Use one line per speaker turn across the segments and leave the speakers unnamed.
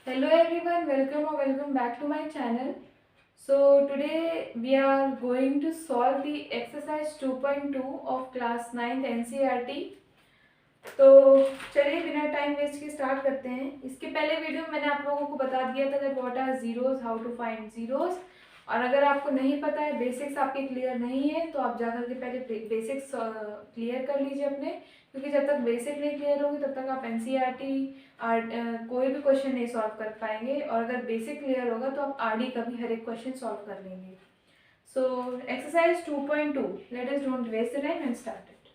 Hello everyone, welcome back to my channel. So today we are going to solve the exercise 2.2 of class 9th NCERT. तो चलिए बिना time waste के start करते हैं। इसके पहले वीडियो में मैंने आप लोगों को बता दिया था that what are zeros, how to find zeros. और अगर आपको नहीं पता है, बेसिक्स आपके क्लियर नहीं है, तो आप जाकर के पहले बेसिक्स क्लियर कर लीजिए अपने, क्योंकि जब तक बेसिक नहीं क्लियर होगी तब तक आप एनसीईआरटी कोई भी क्वेश्चन नहीं सॉल्व कर पाएंगे। और अगर बेसिक क्लियर होगा तो आप आरडी का भी हर एक क्वेश्चन सॉल्व कर लेंगे। So exercise 2.2, let us don't waste the time and start it.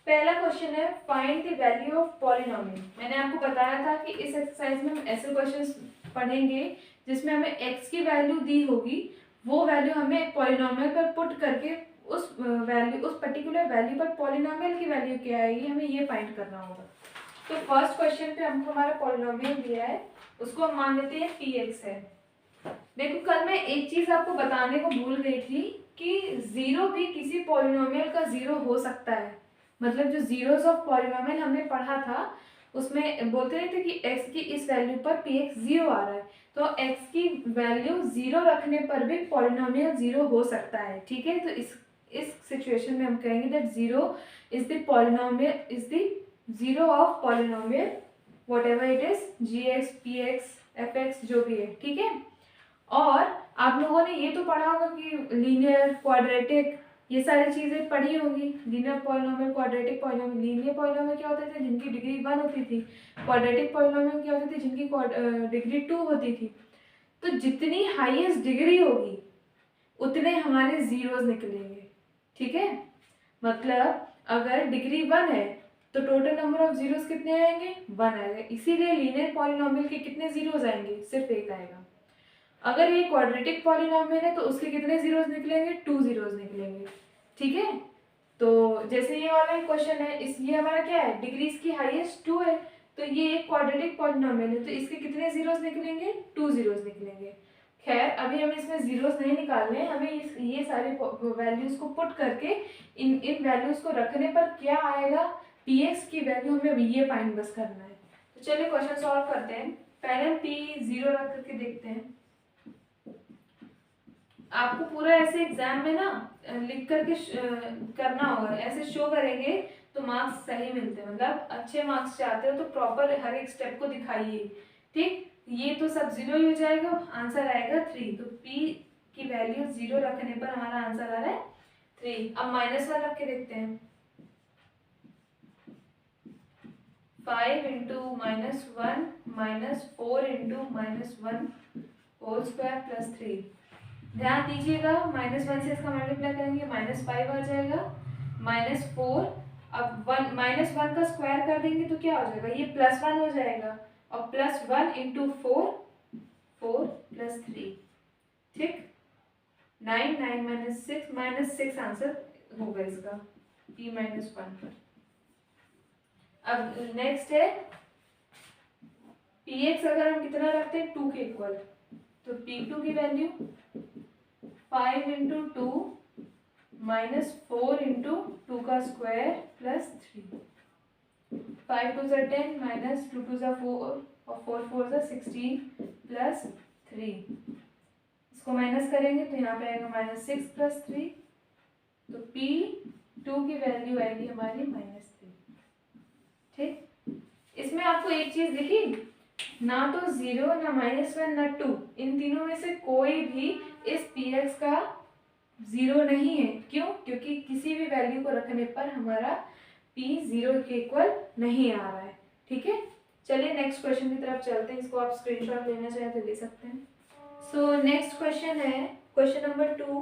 पहला क्वेश्चन है find the value of polynomial. मैंने आपको बताया था कि इस एक्सरसाइज में हम ऐसे क्वेश्चंस पढ़ेंगे जिसमें हमें x की वैल्यू दी होगी, वो वैल्यू हमें एक पॉलिनोमियल पर पुट करके उस वैल्यू, उस पर्टिकुलर वैल्यू पर पॉलिनोमियल की वैल्यू क्या आएगी, हमें ये फाइंड करना होगा। तो फर्स्ट क्वेश्चन पे हमको हमारा पॉलिनोमियल दिया है, उसको हम मान लेते हैं px है। देखो कल मैं एक चीज आपको बताने को भूल गई थी कि जीरो भी किसी पॉलिनोमियल का जीरो हो सकता है। मतलब जो जीरोस ऑफ पॉलिनोमियल हमने पढ़ा था उसमें बोलते थे कि x की इस वैल्यू पर px जीरो आ रहा है, तो x की वैल्यू जीरो रखने पर भी पॉलिनोमियल जीरो हो सकता है। ठीक है, तो इस सिचुएशन में हम कहेंगे that zero is the polynomial, is the zero of polynomial what ever it is, gx px fx जो भी है। ठीक है, और आप लोगों ने ये तो पढ़ा होगा कि लीनियर, क्वाड्रेटिक, ये सारी चीजें पढ़ी होंगी। Linear polynomial, quadratic polynomial. Linear polynomial क्या होते थे, जिनकी डिग्री 1 होती थी। क्वाड्रेटिक पॉलिनोमियल क्या होती थी, जिनकी डिग्री 2 होती थी। तो जितनी हाईएस्ट डिग्री होगी उतने हमारे जीरोस निकलेंगे। ठीक है, मतलब अगर डिग्री 1 है तो टोटल नंबर ऑफ जीरोस कितने आएंगे, 1 आएगा। इसीलिए लीनियर पॉलिनोमियल के कितने जीरोस आएंगे, सिर्फ एक आएगा। अगर ये क्वाड्रेटिक पॉलिनोमियल है तो उसके कितने जीरोस निकलेंगे, 2 जीरोस निकलेंगे। ठीक है, तो जैसे ये वाला क्वेश्चन है, इस ये हमारा क्या है, डिग्री इसकी हाईएस्ट 2 है, तो ये एक क्वाड्रेटिक पॉलिनोमियल है, तो इसके कितने जीरोस निकलेंगे, 2 जीरोस निकलेंगे। खैर अभी हमें इसमें जीरोस नहीं निकालने हैं, हमें ये सारे वैल्यूज को पुट करके इन वैल्यूज को रखने पर क्या आएगा, px की वैल्यू हमें ये फाइंड बस करना है। तो चलिए क्वेश्चन सॉल्व करते हैं। पहले हम p जीरो रख करके देखते हैं। आपको पूरा ऐसे एग्जाम में ना लिख करके करना होगा, ऐसे शो करेंगे तो मार्क्स सही मिलते हैं। मतलब अच्छे मार्क्स चाहते हो तो प्रॉपर हर एक स्टेप को दिखाइए। ठीक, ये तो सब जीरो ही हो जाएगा, आंसर आएगा 3। तो p की वैल्यू जीरो रखने पर हमारा आंसर आ रहा है 3। अब -1 रख के देखते हैं। 5 into -1 -4 into -1 whole square plus 3। ध्यान दीजिएगा, -1 से इसका मल्टीप्लाई करेंगे -5 आ जाएगा, -4। अब -1 का स्क्वायर कर देंगे तो क्या हो जाएगा, ये +1 हो जाएगा, और +1 इंटू 4, 4 + 3। ठीक, 9 9 -6 आंसर होगा इसका p -1 पर। अब नेक्स्ट है px, अगर हम कितना रखते हैं 2 के इक्वल, तो p2 की वैल्यू 5 इंटू 2 -4 इंटू 2 का स्क्वायर प्लस 3। 5 2 10 -2 2 4 और 4 4 16 प्लस 3। इसको माइनस करेंगे तो यहाँ पे आएगा -6 प्लस 3। तो p2 की वैल्यू आएगी हमारी -3। ठीक, इसमें आपको एक चीज दिखी, ना तो 0 ना -1 ना 2, इन तीनों में से कोई भी इस px का जीरो नहीं है। क्यों, क्योंकि किसी भी वैल्यू को रखने पर हमारा p 0 के इक्वल नहीं आ रहा है। ठीक है, चलिए नेक्स्ट क्वेश्चन की तरफ चलते हैं। इसको आप स्क्रीनशॉट लेना चाहे तो ले सकते हैं। सो नेक्स्ट क्वेश्चन है question number 2,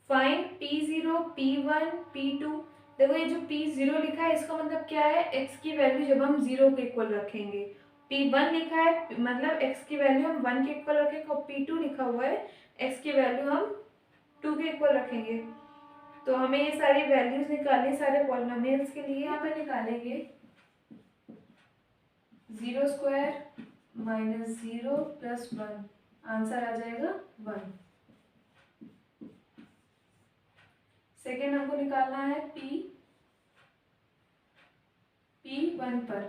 find p0 p1 p2। देखो ये जो p0 लिखा है इसका मतलब क्या है, x की वैल्यू जब हम 0 के इक्वल रखेंगे। p1 लिखा है मतलब x की वैल्यू हम 1 के इक्वल रखेंगे, और p2 लिखा हुआ है x की वैल्यू हम 2 के इक्वल रखेंगे। तो हमें ये सारी वैल्यूज निकालनी, सारे पॉलिनोमियल्स के लिए यहाँ पे निकालेंगे। 0 स्क्वायर -0 प्लस 1, आंसर आ जाएगा 1। सेकेंड हमको निकालना है p1 पर,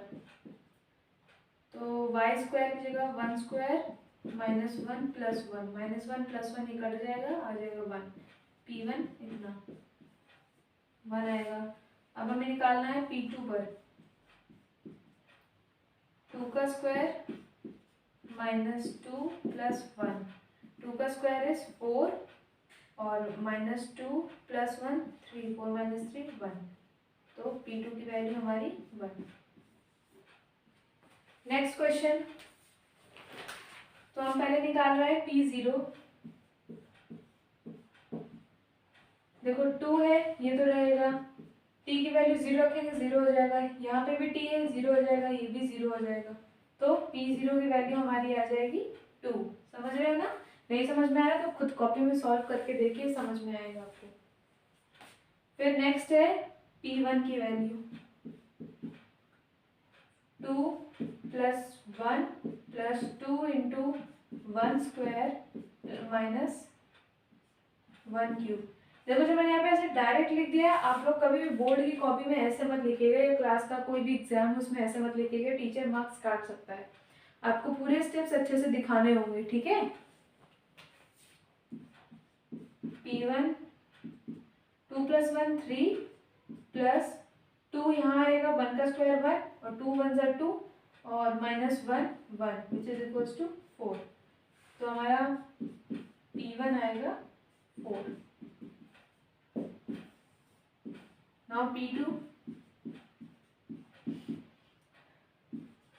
तो वाई स्क्वायर की जगह 1 square minus 1 plus 1, minus 1 plus 1 ये कट जाएगा, आ जाएगा 1, P1 इतना 1 आएगा। अब हमें निकालना है P2 पर, 2 का स्क्वायर माइनस 2 प्लस 1, 2 का स्क्वायर इज 4 और माइनस 2 प्लस 1 3, 4 माइनस 3 1, तो P2 की वैल्यू हमारी 1। नेक्स्ट क्वेश्चन, तो हम पहले निकाल रहे हैं P0। देखो 2 है, ये तो रहेगा, t की वैल्यू 0 रखेंगे 0 हो जाएगा, यहाँ पे भी t है 0 हो जाएगा, ये भी 0 हो जाएगा, तो P0 की वैल्यू हमारी आ जाएगी 2। समझ रहे हो ना? नहीं समझ में आया तो खुद कॉपी में सॉल्व करके देखिए, समझ में आएगा आपको। फिर नेक्स्ट है P1 की value, 2 plus 1 plus 2 into 1 square minus 1 cube. देखो जो मैंने यहाँ पे ऐसे डायरेक्ट लिख दिया है, आप लोग कभी भी बोर्ड की कॉपी में ऐसे मत लिखिएगा, या क्लास का कोई भी एग्जाम उसमें ऐसे मत लिखिएगा, टीचर मार्क्स काट सकता है। आपको पूरे स्टेप्स अच्छे से दिखाने होंगे, ठीक है? P1 2 प्लस 1 3 प्लस 2 यहाँ आएगा 1 का स्क्वायर 1 और 2 1 2 और minus 1 1 which is equals to 4, तो हमारा P1 आएगा 4। Now P2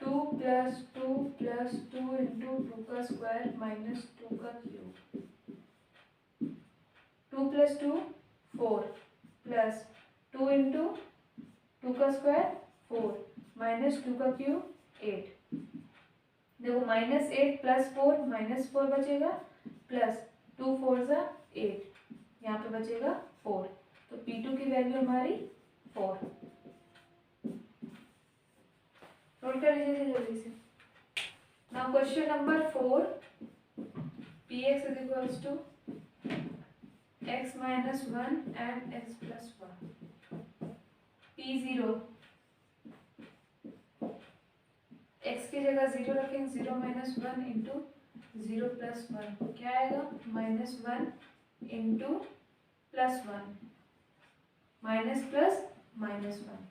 2 plus 2 plus 2 into 2 का स्क्वायर माइनस 2 का क्यूब, 2 प्लस 2 4 प्लस 2 इंटू 2 का स्क्वायर 4 माइनस 2 का क्यूब 8। देखो माइनस 8 प्लस 4 माइनस 4 बचेगा, प्लस 2 4 ज़ा 8, यहाँ पे बचेगा 4, तो P2 की वैल्यू हमारी 4। नोट कर लीजिए जल्दी से। Now question number 4, Px is equals to x minus 1 and x plus 1। P0 x की जगह 0 रखेंगे, 0 माइनस 1 इंटू 0 प्लस 1, क्या आएगा minus 1 into plus 1, minus plus minus 1।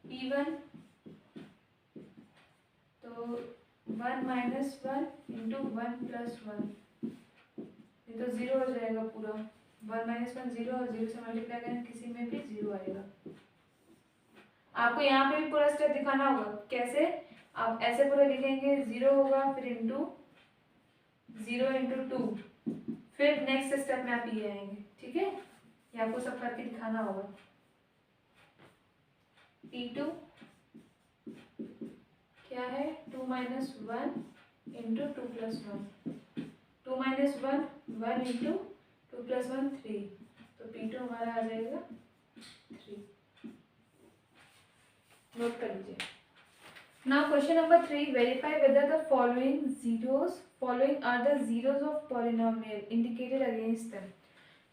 P1 तो 1 माइनस 1 इंटू 1 प्लस 1, ये तो 0 हो जाएगा पूरा, 1 माइनस 1 0 और 0 से मल्टीप्लाई करें किसी में भी 0 आएगा। आपको यहाँ पे भी पूरा स्टेप दिखाना होगा, कैसे? आप ऐसे पूरा लिखेंगे, 0 होगा फिर इंटू 0 इंटू 2, फिर नेक्स्ट स्टेप में आप ये आएंगे, ठीक है? ये आपको सब करके दिखाना होगा। P2 क्या है, 2 minus 1 into 2 plus 1, 2 minus 1 1 into 2 plus 1 3, तो P2 हमारा आ जाएगा 3। नोट कर लीजिए। Now question number 3, verify whether the following are the zeros of polynomial indicated against them.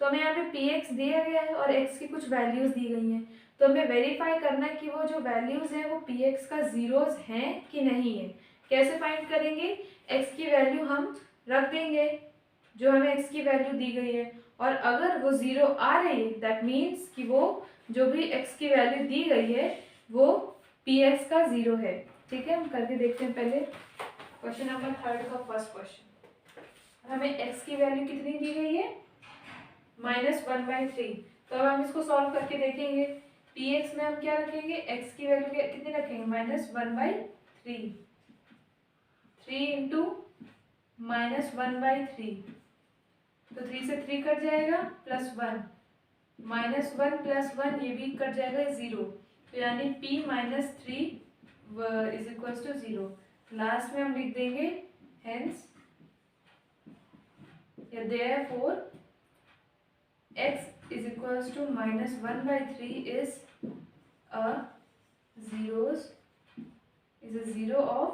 तो हमें यहाँ पे Px दिया गया है और x की कुछ वैल्यूज दी गई हैं, तो हमें वेरीफाई करना है कि वो जो वैल्यूज हैं वो Px का जीरोस हैं कि नहीं है। कैसे फाइंड करेंगे? x की वैल्यू हम रख देंगे जो हमें x की वैल्यू दी गई है, और अगर वो 0 आ रही है दैट मीन्स कि वो जो भी x की वैल्यू दी गई है वो Px का 0 है। ठीक है, हम करके देखते हैं पहले क्वेश्चन नंबर 3 का फर्स्ट क्वेश्चन। हमें x की वैल्यू कितनी दी गई है, -1/3। तो अब हम इसको सॉल्व करके देखेंगे। Px में हम क्या रखेंगे, x की वैल्यू कितनी रखेंगे, -1/3, 3 इंटू -1/3, तो 3 से 3 कट जाएगा, +1, -1 + 1 ये भी कट जाएगा 0, तो यानी P -3 is equals to 0। Last में हम लिख देंगे हेंस या therefore x is equals to -1/3 is a zero of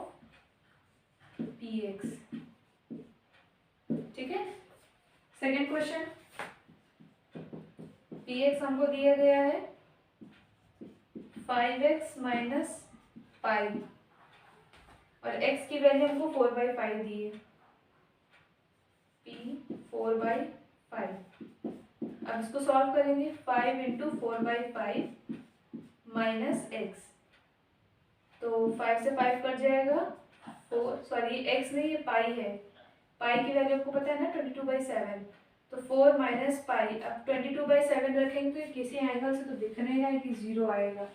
Px। ठीक है, सेकेंड क्वेश्चन, Px हमको दिया गया है 5x माइनस पाई, और x की वैल्यू हमको 4/5 दी है, p 4/5। अब इसको सॉल्व करेंगे, 5 इंटू 4/5 माइनस एक्स, तो 5 से 5 कट जाएगा, 4 सॉरी x नहीं, ये पाई है, पाई की वैल्यू आपको पता है ना 22/7, तो 4 माइनस पाई। अब 22/7 रखेंगे तो किसी एंगल से तो दिख नहीं रहा है कि 0 आएगा,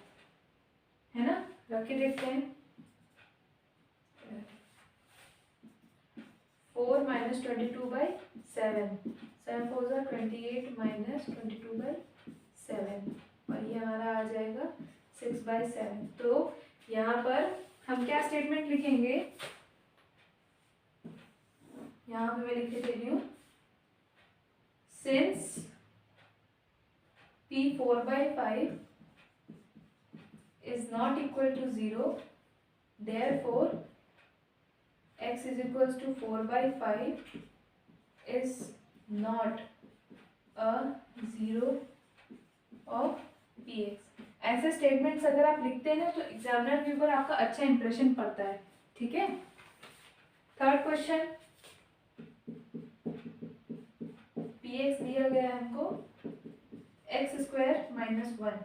है ना, रख के देखते हैं। 4 माइनस 22/7, 7 4 ज़ा 28 माइनस 22/7, और ये हमारा आ जाएगा 6/7। तो यहाँ पर हम क्या स्टेटमेंट लिखेंगे, यहाँ पे मैं लिख के दे रही हूँ, since p 4/5 is not equal to 0, therefore x is equals to 4/5 is not a 0 of px। ऐसे स्टेटमेंट्स अगर आप लिखते हैं ना तो एग्जामिनर के ऊपर आपका अच्छा इंप्रेशन पड़ता है, ठीक है। थर्ड क्वेश्चन, px दिया गया है हमको x² - 1,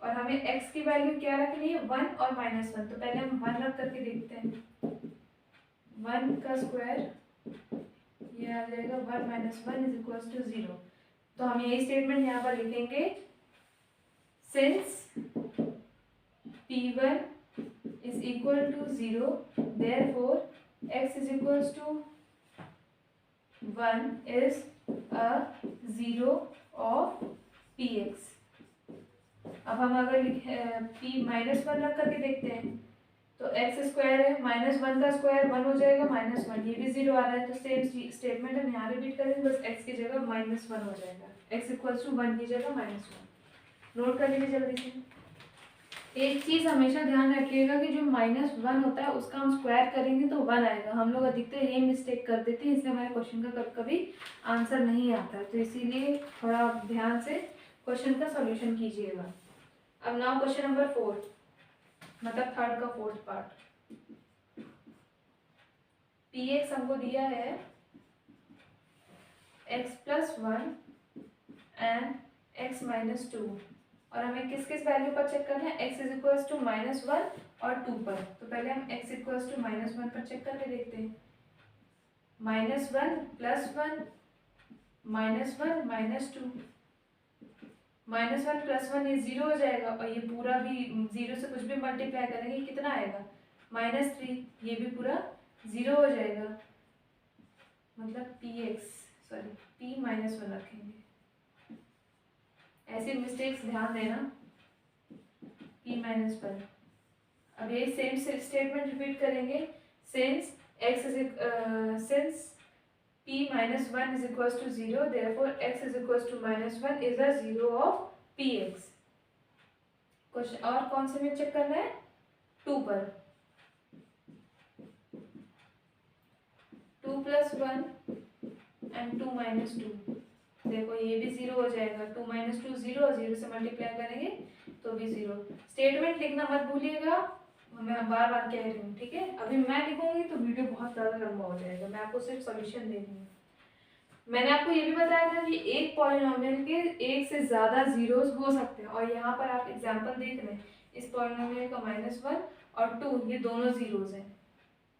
और हमें x की वैल्यू क्या रखनी है, 1 और -1। तो पहले हम 1 रख करके देखते हैं, 1 का स्क्वायर ये आ जाएगा 1 - 1 इज इक्वल्स टू 0। तो हम यही स्टेटमेंट यहाँ पर लिखेंगे, since p1 is equal to 0, therefore x is equals to 1 is a 0 of px। अब हम अगर p -1 रख करके देखते हैं, तो x² है, -1 का स्क्वायर 1 हो जाएगा, -1 ये भी 0 आ रहा है, तो सेम स्टेटमेंट हम यहाँ रिपीट करेंगे, बस x की जगह -1 हो जाएगा, x इक्वल्स टू 1 की जगह -1। नोट कर लीजिए जल्दी से। एक चीज़ हमेशा ध्यान रखिएगा कि जो -1 होता है उसका हम स्क्वायर करेंगे तो 1 आएगा। हम लोग अधिकतर ये मिस्टेक कर देते हैं, इसलिए हमारे क्वेश्चन का कभी कभी आंसर नहीं आता है, तो इसीलिए थोड़ा ध्यान से क्वेश्चन का सॉल्यूशन कीजिएगा। अब नाउ क्वेश्चन नंबर 4, मतलब थर्ड का फोर्थ पार्ट। px हमको दिया है x+1 एंड x - 2, और हमें किस किस वैल्यू पर चेक करना है, x इज इक्वल्स टू -1 और 2 पर। तो पहले हम x इक्वल्स टू -1 पर चेक करके देखते हैं, -1 + 1 -1 -2, -1 + 1 ये 0 हो जाएगा, और ये पूरा भी 0 से कुछ भी मल्टीप्लाई करेंगे कितना आएगा, -3, ये भी पूरा 0 हो जाएगा, मतलब p -1 रखेंगे। ऐसे मिस्टेक्स ध्यान देना, p -1। अब ये सेम स्टेटमेंट रिपीट करेंगे, since p -1 is equals to 0, therefore x is equals to -1 is a 0 of px। Question और कौन से में चेक करना है, 2 पर, 2 + 1 एंड 2 - 2, देखो ये भी 0 हो जाएगा, 2 - 2 0, 0 से मल्टीप्लाई करेंगे तो भी 0। स्टेटमेंट लिखना मत भूलिएगा, मैं बार बार कह रही हूँ, ठीक है। अभी मैं लिखूंगी तो वीडियो बहुत ज़्यादा लंबा हो जाएगा, मैं आपको सिर्फ सॉल्यूशन दे रही हूँ। मैंने आपको ये भी बताया था कि एक पॉलिनोमियल के एक से ज़्यादा जीरोस हो सकते हैं, और यहाँ पर आप एग्जांपल देख रहे हैं, इस पॉलिनोमियल का -1 और 2 ये दोनों जीरोस हैं,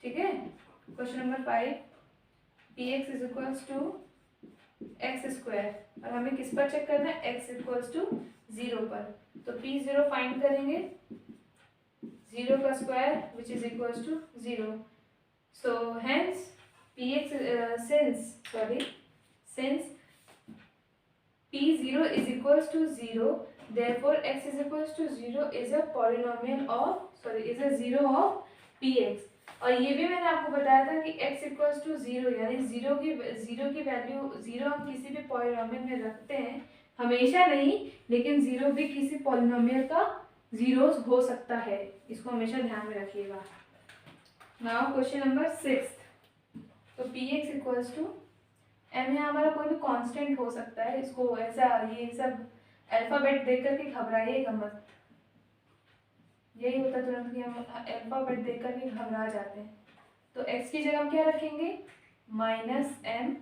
ठीक है। Question number 5, px is equals to x², और हमें किस पर चेक करना है, x इक्वल्स टू 0 पर। तो p0 फाइंड करेंगे, 0 का square which is equals to 0। So hence since p0 is equals to 0, therefore x is equals to 0 is a polynomial of is a 0 of px। और ये भी मैंने आपको बताया था कि x इक्वल्स टू 0, यानी 0 की वैल्यू 0 हम किसी भी पॉलिनोमियल में रखते हैं, हमेशा नहीं, लेकिन 0 भी किसी पॉलिनोमियल का जीरोस हो सकता है, इसको हमेशा ध्यान में रखिएगा। नाउ क्वेश्चन नंबर 6, तो px इक्वल्स टू m, यहाँ हमारा कोई भी कांस्टेंट हो सकता है, इसको ऐसा ये सब अल्फाबेट देख करके घबराइएगा मत, यही होता है तुरंत कि हम अल्फाबेट देख करके घबरा जाते हैं। तो x की जगह हम क्या रखेंगे, -m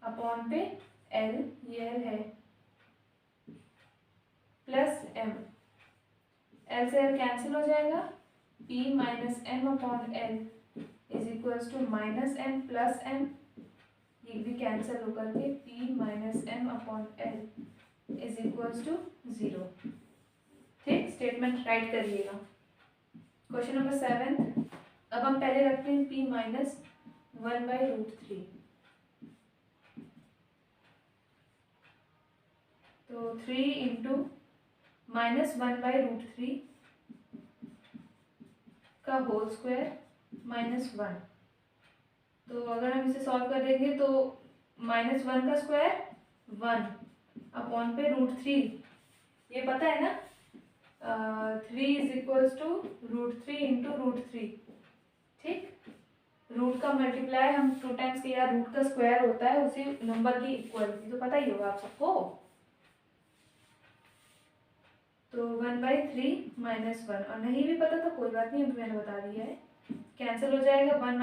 अपॉन पे l, ये l है, प्लस m, l से l कैंसिल हो जाएगा, p minus m upon l is equals to -m plus m, ये भी कैंसिल होकर के p minus m upon l is equals to 0। ठीक, स्टेटमेंट राइट करिएगा। क्वेश्चन नंबर 7, अब हम पहले रखते हैं p माइनस 1/√3। तो 3 इंटू -1/√3 का होल स्क्वायर -1। तो अगर हम इसे सॉल्व कर देंगे तो -1 का स्क्वायर 1 अपॉन पे √3, ये पता है ना, 3 इज इक्वल्स टू √3 इंटू √3। ठीक, रूट का मल्टीप्लाई हम 2 टाइम्स किया, रूट का स्क्वायर होता है उसी नंबर की इक्वलिटी, तो पता ही होगा आप सबको। तो 1/3 -1, और नहीं भी पता तो कोई बात नहीं, अभी मैंने बता दिया है, कैंसिल हो जाएगा, 1 -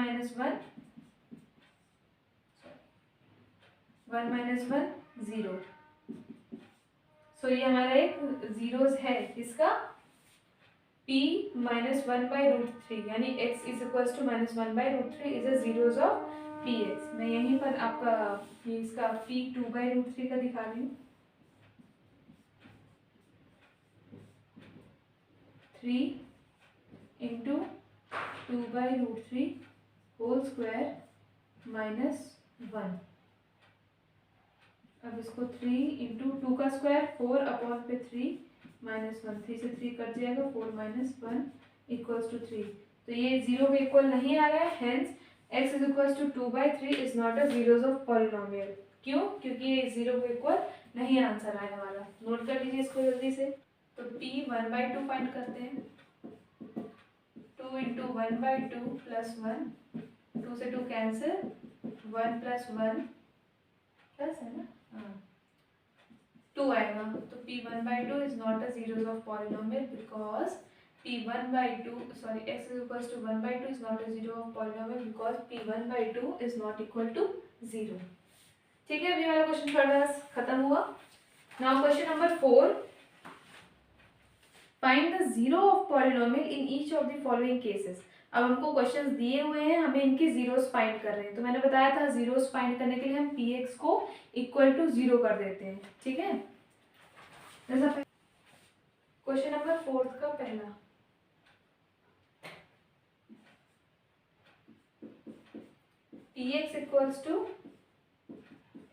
1 0। सो ये हमारा एक जीरोस है, किसका, p माइनस 1/√3, यानी x is equals to -1/√3 is a zeros of px। मैं यहीं पर आपका ये इसका p 2/√3 का दिखा रही हूँ, 3 इंटू 2/√3 होल स्क्वायर -1। अब इसको 3 इंटू 2 का स्क्वायर 4 अपॉन पे 3 -1, 3 से 3 कट जाएगा, 4 - 1 इक्वल्स टू 3। तो ये 0 के इक्वल नहीं आ रहा है, hence x is equals to 2/3 is not a zeros of polynomial. क्यों, क्योंकि ये 0 के इक्वल नहीं आंसर आया हमारा। नोट कर लीजिए इसको जल्दी से। तो p 1/2 फाइंड करते हैं, 2 इंटू 1/2 प्लस 1, 2 से 2 कैंसिल, 1 प्लस 1 प्लस है ना, 2 आएगा। तो p 1/2 is not a zeros of polynomial because p 1/2 sorry x is equals to 1/2 is not a zero of polynomial because p 1/2 is not equal to 0। ठीक है, अभी वाला question थोड़ा खत्म हुआ। Now question number 4, find the zero of polynomial in each of the following cases. अब हमको questions दिए हुए हैं, हमें इनके जीरोस फाइंड कर रहे हैं। तो मैंने बताया था जीरोस फाइंड करने के लिए हम px को इक्वल टू 0 कर देते हैं। ठीक है, क्वेश्चन नंबर 4 का पहला, px इक्वल्स टू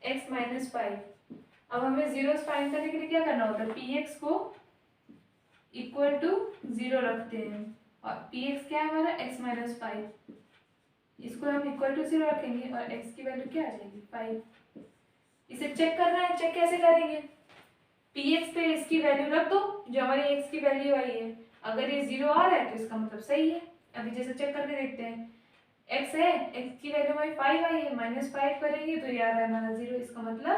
x - 5। अब हमें जीरोस फाइंड करने के लिए क्या करना होता है, px को इक्वल टू 0 रखते हैं, और px क्या है हमारा, x - 5, इसको हम इक्वल टू 0 रखेंगे और x की वैल्यू क्या आ जाएगी, 5। इसे चेक करना है, चेक कैसे करेंगे, px पे इसकी वैल्यू रख दो जो हमारी x की वैल्यू आई है। अगर ये 0 आ रहा है तो इसका मतलब सही है। अभी जैसे चेक करके देखते हैं, x है, x की वैल्यू हमारी 5 आई है, -5 करेंगे तो ये आ रहा है हमारा 0, इसका मतलब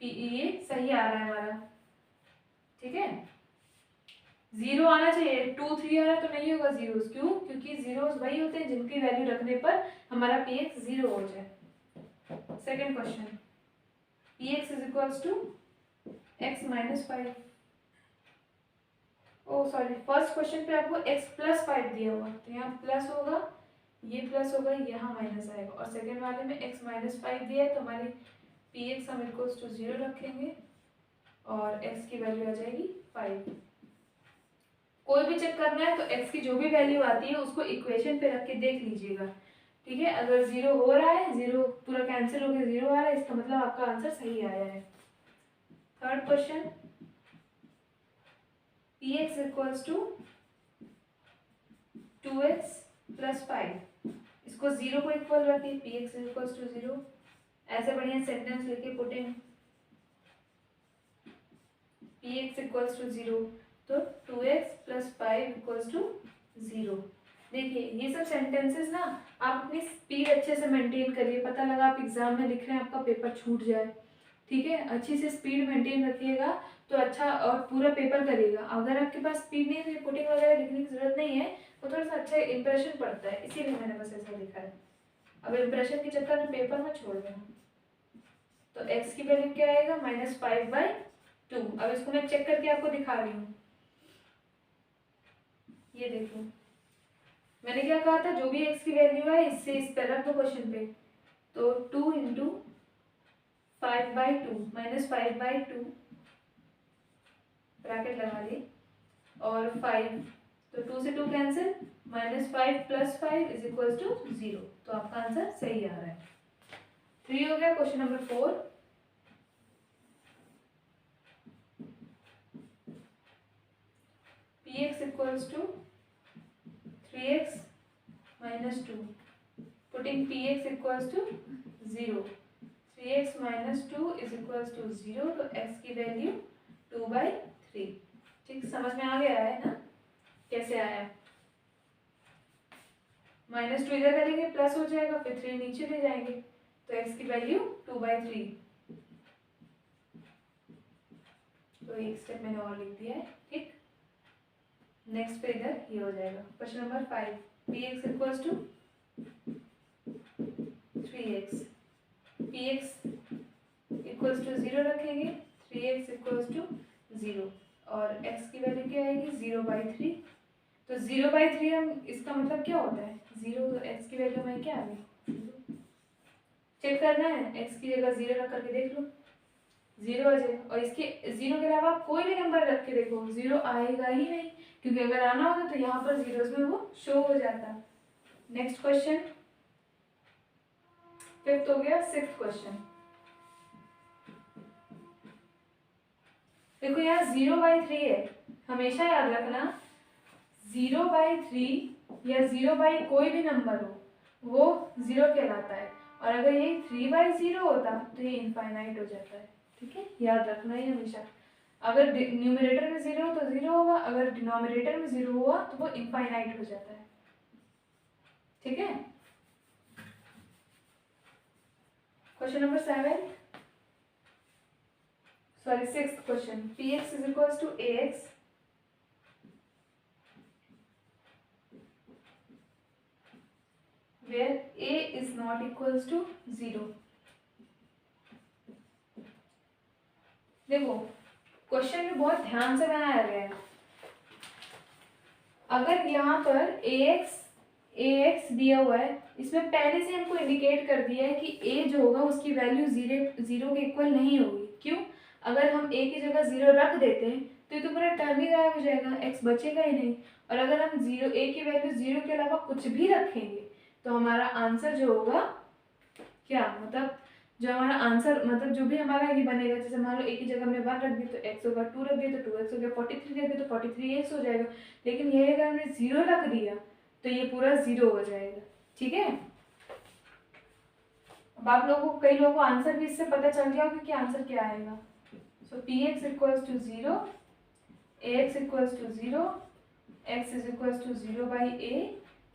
ये सही आ रहा है हमारा। ठीक है, 0 आना चाहिए, 2 3 आ रहा है तो नहीं होगा जीरोस। क्यों, क्योंकि जीरोस वही होते हैं जिनकी वैल्यू रखने पर हमारा px 0 हो जाए। Second question, px is equals to x - 5। Oh sorry, first question पे आपको x + 5 दिया हुआ, तो यहाँ प्लस होगा, ये प्लस होगा, यहाँ माइनस आएगा, और सेकंड वाले में x - 5 दिया है तो हमारी px हम इक्वल्स टू 0 रखेंगे और x की वैल्यू आ जाएगी 5। कोई भी चेक करना है तो x की जो भी वैल्यू आती है उसको इक्वेशन पे रख के देख लीजिएगा। ठीक है, अगर 0 हो रहा है, 0 पूरा कैंसिल हो गया, 0 आ रहा है, इसका मतलब आपका आंसर सही आया है। Third question, px equals to 2x + 5, इसको 0 को इक्वल रखिए, px इक्वल्स टू 0, ऐसे बढ़िया सेंटेंस लिखे put in px equals to 0, तो 2x + 5 इक्वल्स टू 0। देखिए ये सब सेंटेंसेस ना आप अपनी स्पीड अच्छे से मेंटेन करिए, पता लगा आप एग्जाम में लिख रहे हैं आपका पेपर छूट जाए। ठीक है, अच्छी से स्पीड मेंटेन रखिएगा तो अच्छा और पूरा पेपर करेगा। अगर आपके पास स्पीड नहीं है तो पुटिंग वगैरह लिखने की जरूरत नहीं है, तो थोड़ा सा अच्छा इंप्रेशन पड़ता है, इसीलिए मैंने बस ऐसा लिखा है। अब इंप्रेशन के चक्कर में पेपर में छोड़ देना। तो x की वैल्यू क्या आएगा, -5/2। अब इसको मैं चेक करके आपको दिखा रही हूँ। ये देखो मैंने क्या कहा था, जो भी x की वैल्यू है इससे इस पे रख दो क्वेश्चन पे। तो 2 × 5/2 -5/2 ब्रैकेट लगा ली और 5, तो 2 से 2 कैंसिल, -5 + 5 = 0। तो आपका आंसर सही आ रहा है। 3 हो गया। Question number 4, px = 3x - 2, putting px = 0, 3x - 2 = 0, तो x की वैल्यू 2/3। ठीक, समझ में आ गया है ना कैसे आया। -2 इधर करेंगे प्लस हो जाएगा, फिर 3 नीचे ले जाएंगे, तो x की वैल्यू 2/3। तो एक स्टेप मैंने और लिख दिया है। ठीक, नेक्स्ट पे इधर ये हो जाएगा। Question number 5, px = 3x, px = 0 रखेंगे, 3x = 0 और x की वैल्यू क्या आएगी, 0/3। तो 0/3 हम, इसका मतलब क्या होता है 0, तो x की वैल्यू में क्या आ गई, चेक करना है। x की जगह 0 रख करके देख लो, 0 आ जाएगा। और इसके 0 के अलावा आप कोई भी नंबर रख के देखो, 0 आएगा ही नहीं, क्योंकि अगर आना होता तो यहाँ पर जीरोस में वो शो हो जाता। नेक्स्ट क्वेश्चन, 5th हो गया। 6th क्वेश्चन देखो, यहाँ 0/3 है, हमेशा याद रखना 0/3 या 0 कोई भी नंबर हो वो 0 कहलाता है, और अगर ये 3/0 होता तो ये इनफाइनाइट हो जाता है। ठीक है, याद रखना ही हमेशा। अगर न्यूमरेटर में 0 हो तो 0 होगा, अगर डिनोमिनेटर में 0 हुआ तो वो इनफाइनाइट हो जाता है। ठीक है, question number 7, sorry 6th question, px = ax, where a is not equals to 0। देखो क्वेश्चन में बहुत ध्यान से बनाया गया है। अगर यहाँ पर ax दिया हुआ है, इसमें पहले से हमको इंडिकेट कर दिया है कि a जो होगा उसकी वैल्यू 0 के इक्वल नहीं होगी। क्यों, अगर हम a की जगह 0 रख देते हैं तो ये तो पूरा टर्म ही गायब हो जाएगा, x बचेगा ही नहीं। और अगर हम a की वैल्यू 0 के अलावा कुछ भी रखेंगे तो हमारा आंसर जो होगा क्या, मतलब जो हमारा आंसर, मतलब जो भी हमारा ये बनेगा, जैसे मान लो a की जगह हमने 1 रख दी तो x होगा, 2 रख दिया तो 2x हो गया, 43 रख दिया तो 43x हो जाएगा। लेकिन यही अगर हमने 0 रख दिया तो ये पूरा 0 हो जाएगा। ठीक है, अब आप लोगों को, कई लोगों को आंसर भी इससे पता चल गया होगा कि आंसर क्या आएगा। सो px = 0, ax = 0, x = 0/a,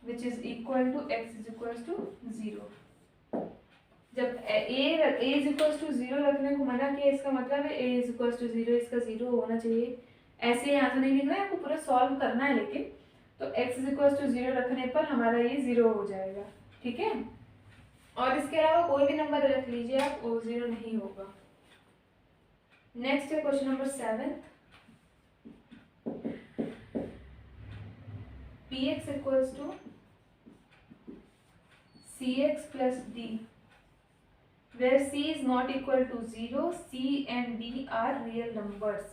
which is equal to x = 0। जब a = 0 रखने को मना किया, इसका मतलब है a = 0, इसका 0 होना चाहिए। ऐसे यहाँ तो नहीं लिखना है, आपको पूरा सॉल्व करना है। लेकिन तो x = 0 रखने पर हमारा ये 0 हो जाएगा। ठीक है, और इसके अलावा कोई भी नंबर रख लीजिए आप, वो 0 नहीं होगा। नेक्स्ट है question number 7, px = cx + d, where c is not equal to 0, c and d are real numbers।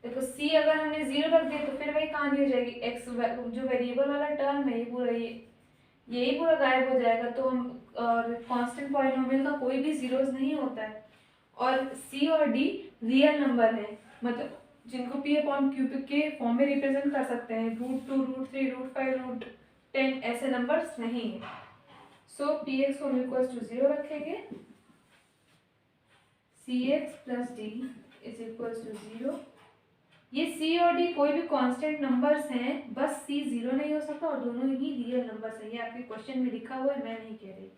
देखो c अगर हमने 0 रख दिया तो फिर वही कहानी हो जाएगी, x जो वेरिएबल वाला टर्म है ये पूरा यही पूरा गायब हो जाएगा। तो हम कांस्टेंट पॉलिनोमियल का कोई भी जीरोस नहीं होता है। और c और d रियल नंबर है, मतलब जिनको p/q के फॉर्म में रिप्रेजेंट कर सकते हैं, √2, √3, √5, √10 ऐसे नंबर्स नहीं है। सो px को हम इक्वल्स टू 0 रखेंगे, cx + d is equals to 0। ये c और d कोई भी कांस्टेंट नंबर्स हैं, बस c 0 नहीं हो सकता और दोनों ही रियल नंबर्स हैं। ये आपके क्वेश्चन में लिखा हुआ है, मैं नहीं कह रही।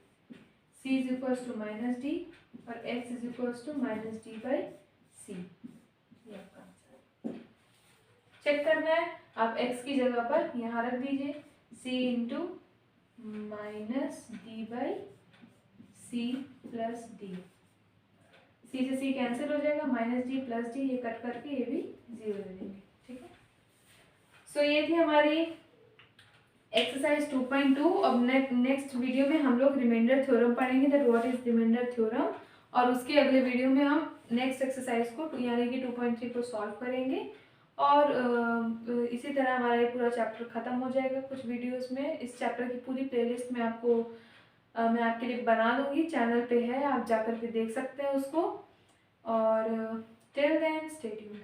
c is equals to -d और x is equals to -d/c। ये आपका आंसर। चेक करना है, आप x की जगह पर यहाँ रख दीजिए c into minus D by C plus D, C से सी कैंसिल हो जाएगा, माइनस डी प्लस डी, ये कट करके ये भी 0 दे देंगे, ठीक है। सो ये थी हमारी एक्सरसाइज 2.2। अब नेक्स्ट वीडियो में हम लोग रिमाइंडर थ्योरम पढ़ेंगे, that what is remainder theorem, और उसके अगले वीडियो में हम नेक्स्ट एक्सरसाइज को यानी कि 2.3 को सॉल्व करेंगे। और इसी तरह हमारा ये पूरा चैप्टर ख़त्म हो जाएगा कुछ वीडियोस में। इस चैप्टर की पूरी प्लेलिस्ट में आपको मैं आपके लिए बना दूँगी, चैनल पे है, आप जाकर के देख सकते हैं उसको। और टिल देन स्टे ट्यून्ड।